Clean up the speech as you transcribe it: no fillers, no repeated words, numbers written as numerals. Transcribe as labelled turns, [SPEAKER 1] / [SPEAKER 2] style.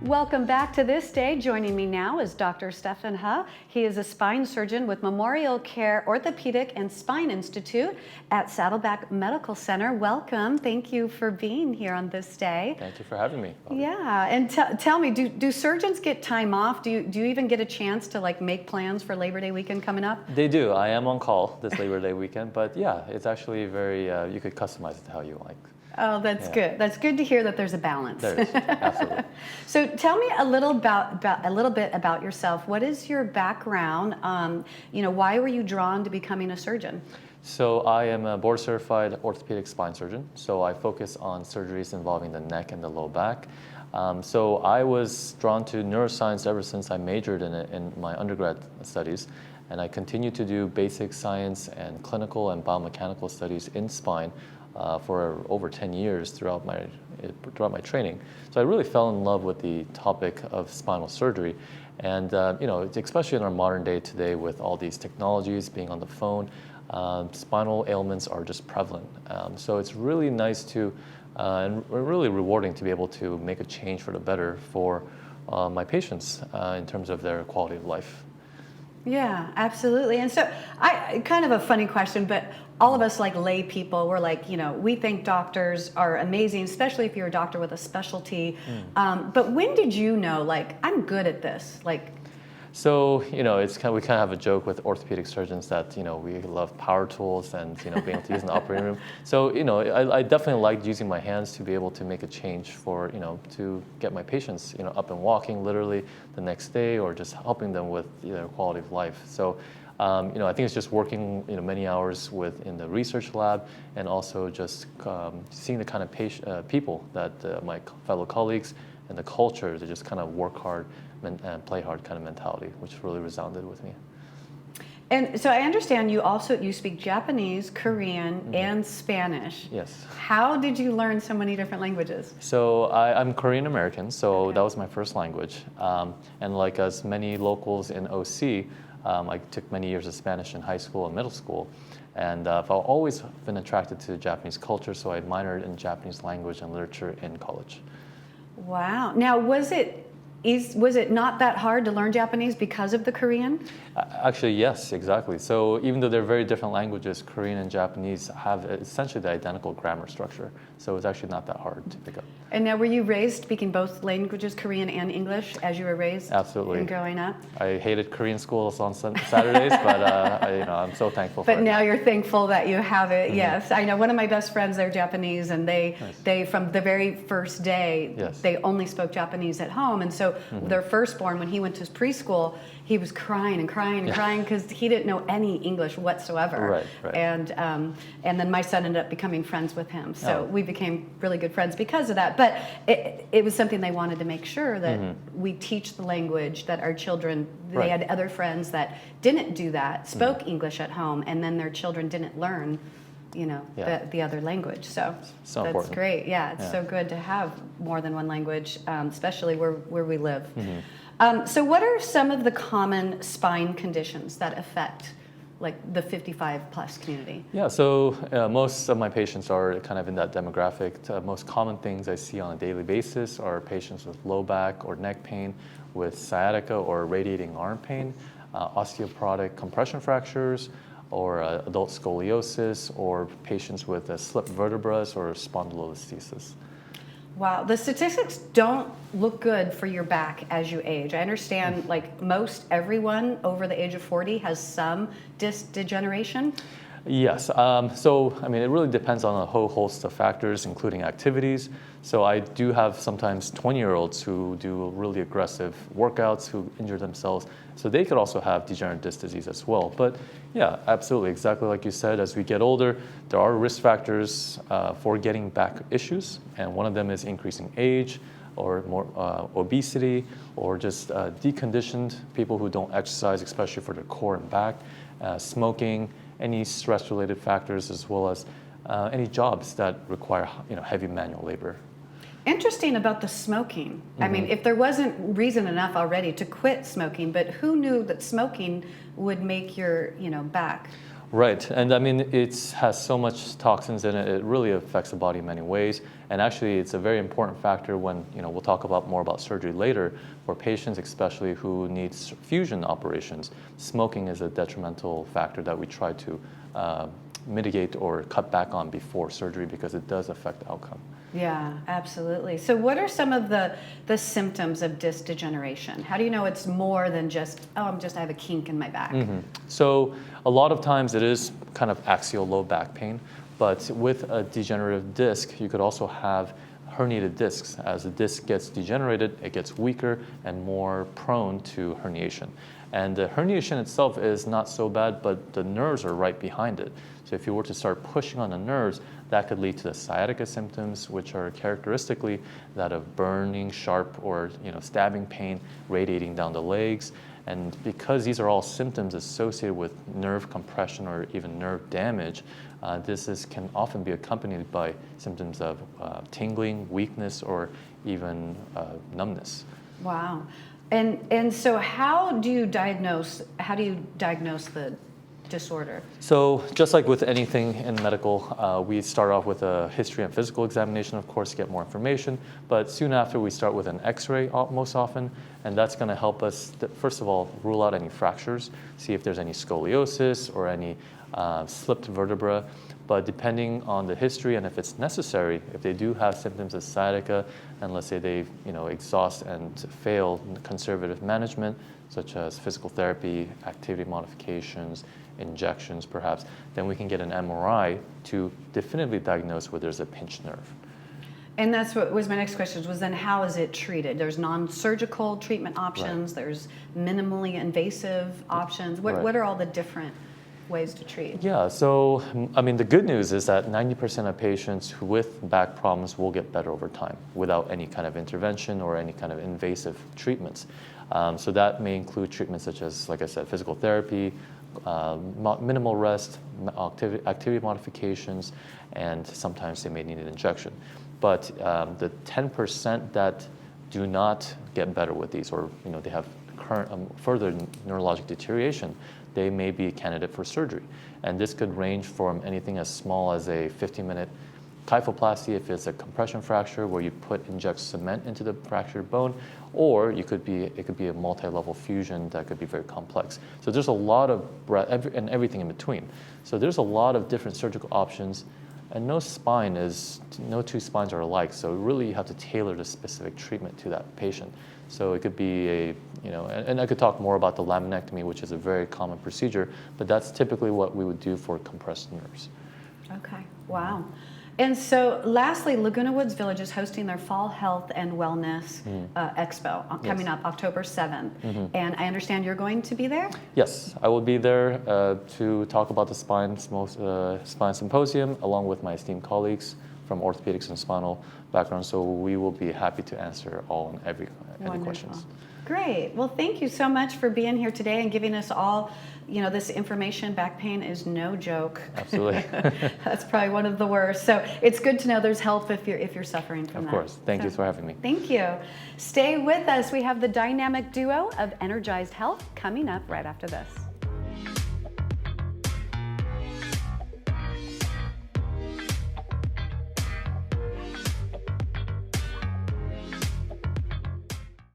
[SPEAKER 1] Welcome back to This Day. Joining me now is Dr. Stefan He. He is a spine surgeon with MemorialCare Orthopedic and Spine Institute at Saddleback Medical Center. Welcome. Thank you for being here on This Day.
[SPEAKER 2] Thank you for having me.
[SPEAKER 1] Yeah, and tell me, do surgeons get time off? Do you even get a chance to make plans for Labor Day weekend coming up?
[SPEAKER 2] They do. I am on call this Labor Day weekend, but yeah, it's actually very, you could customize it how you like.
[SPEAKER 1] Oh, that's good. That's good to hear that there's a balance.
[SPEAKER 2] There is, absolutely.
[SPEAKER 1] So tell me a little bit about yourself. What is your background? Why were you drawn to becoming a surgeon?
[SPEAKER 2] So I am a board certified orthopedic spine surgeon. So I focus on surgeries involving the neck and the low back. So I was drawn to neuroscience ever since I majored in it in my undergrad studies. And I continue to do basic science and clinical and biomechanical studies in spine for over 10 years throughout my training. So I really fell in love with the topic of spinal surgery. And especially in our modern day today with all these technologies, being on the phone, spinal ailments are just prevalent. So it's really nice to, and really rewarding to be able to make a change for the better for my patients in terms of their quality of life.
[SPEAKER 1] Yeah, absolutely. And so kind of a funny question, but all of us lay people, we're we think doctors are amazing, especially if you're a doctor with a specialty. But when did you know, I'm good at this?
[SPEAKER 2] So, it's we kind of have a joke with orthopedic surgeons that, we love power tools and, being able to use in the operating room. So, I definitely liked using my hands to be able to make a change for, to get my patients, up and walking literally the next day or just helping them with their quality of life. So, I think it's just working, many hours in the research lab and also just seeing the kind of people that my fellow colleagues and the culture to just kind of work hard and play hard kind of mentality, which really resounded with me.
[SPEAKER 1] And so I understand you speak Japanese, Korean, and Spanish.
[SPEAKER 2] Yes.
[SPEAKER 1] How did you learn so many different languages?
[SPEAKER 2] So I'm Korean American, so that was my first language. And like as many locals in OC, I took many years of Spanish in high school and middle school. And I've always been attracted to Japanese culture, so I minored in Japanese language and literature in college.
[SPEAKER 1] Wow. Now, was it not that hard to learn Japanese because of the Korean?
[SPEAKER 2] Actually, yes, exactly. So even though they're very different languages, Korean and Japanese have essentially the identical grammar structure. So it's actually not that hard to pick up.
[SPEAKER 1] And now, were you raised speaking both languages, Korean and English, as you were raised?
[SPEAKER 2] Absolutely.
[SPEAKER 1] And growing up?
[SPEAKER 2] I hated Korean schools on Saturdays, but I'm so thankful for it.
[SPEAKER 1] But now you're thankful that you have it. Mm-hmm. Yes, I know one of my best friends, they're Japanese, and they from the very first day, they only spoke Japanese at home. And so their firstborn, when he went to preschool, he was crying and crying and crying because he didn't know any English whatsoever.
[SPEAKER 2] Right.
[SPEAKER 1] And then my son ended up becoming friends with him. So we became really good friends because of that. But it was something they wanted to make sure that we teach the language, that our children, they had other friends that didn't do that, spoke English at home, and then their children didn't learn the other language. So that's
[SPEAKER 2] important.
[SPEAKER 1] Great. Yeah, it's so good to have more than one language, especially where we live. So what are some of the common spine conditions that affect the 55 plus community?
[SPEAKER 2] Yeah, so most of my patients are kind of in that demographic. Most common things I see on a daily basis are patients with low back or neck pain, with sciatica or radiating arm pain, osteoporotic compression fractures, or adult scoliosis, or patients with slipped vertebrae or spondylolisthesis.
[SPEAKER 1] Wow, the statistics don't look good for your back as you age. I understand most everyone over the age of 40 has some disc degeneration.
[SPEAKER 2] Yes, so it really depends on a whole host of factors, including activities. So I do have sometimes 20-year-olds who do really aggressive workouts who injure themselves. So they could also have degenerative disc disease as well. But yeah, absolutely, exactly like you said, as we get older, there are risk factors for getting back issues. And one of them is increasing age, or more obesity, or just deconditioned people who don't exercise, especially for their core and back, smoking, any stress-related factors, as well as any jobs that require heavy manual labor.
[SPEAKER 1] Interesting about the smoking. I mean, if there wasn't reason enough already to quit smoking, but who knew that smoking would make your back
[SPEAKER 2] Right, and I mean, it has so much toxins in it, it really affects the body in many ways. And actually, it's a very important factor when, we'll talk about more about surgery later, for patients especially who need fusion operations. Smoking is a detrimental factor that we try to mitigate or cut back on before surgery because it does affect the outcome.
[SPEAKER 1] Yeah, absolutely. So what are some of the symptoms of disc degeneration? How do you know it's more than just, I have a kink in my back?
[SPEAKER 2] So a lot of times it is kind of axial low back pain, but with a degenerative disc, you could also have herniated discs. As the disc gets degenerated, it gets weaker and more prone to herniation. And the herniation itself is not so bad, but the nerves are right behind it. So if you were to start pushing on the nerves, that could lead to the sciatica symptoms, which are characteristically that of burning, sharp, or stabbing pain radiating down the legs. And because these are all symptoms associated with nerve compression or even nerve damage, can often be accompanied by symptoms of tingling, weakness, or even numbness.
[SPEAKER 1] Wow. And so how do you diagnose the disorder?
[SPEAKER 2] So just like with anything in medical, we start off with a history and physical examination, of course, to get more information. But soon after, we start with an X-ray most often, and that's going to help us, first of all, rule out any fractures, see if there's any scoliosis or any slipped vertebra. But depending on the history and if it's necessary, if they do have symptoms of sciatica, and let's say they exhaust and fail conservative management, such as physical therapy, activity modifications, injections perhaps, then we can get an MRI to definitively diagnose whether there's a pinched nerve.
[SPEAKER 1] And that's what was my next question, was then how is it treated? There's non-surgical treatment options,
[SPEAKER 2] Right.
[SPEAKER 1] There's minimally invasive options. What are all the different ways to treat?
[SPEAKER 2] Yeah, so I mean, the good news is that 90% of patients with back problems will get better over time without any kind of intervention or any kind of invasive treatments. So that may include treatments such as, like I said, physical therapy, minimal rest, activity modifications, and sometimes they may need an injection. But the 10% that do not get better with these, or they have further neurologic deterioration, they may be a candidate for surgery. And this could range from anything as small as a 15-minute kyphoplasty if it's a compression fracture where you inject cement into the fractured bone, or it could be a multi-level fusion that could be very complex. So there's a lot of and everything in between. So there's a lot of different surgical options, and no two spines are alike. So really you have to tailor the specific treatment to that patient. So it could be and I could talk more about the laminectomy, which is a very common procedure, but that's typically what we would do for compressed nerves.
[SPEAKER 1] Okay, wow. And so lastly, Laguna Woods Village is hosting their Fall Health and Wellness Expo coming up October 7th. And I understand you're going to be there?
[SPEAKER 2] Yes, I will be there to talk about the spine symposium along with my esteemed colleagues from orthopedics and spinal background. So we will be happy to answer all and any questions.
[SPEAKER 1] Great. Well, thank you so much for being here today and giving us all, this information. Back pain is no joke.
[SPEAKER 2] Absolutely.
[SPEAKER 1] That's probably one of the worst. So it's good to know there's help if you're suffering from that.
[SPEAKER 2] Of course. Thank you for having me.
[SPEAKER 1] Thank you. Stay with us. We have the dynamic duo of Energized Health coming up right after this.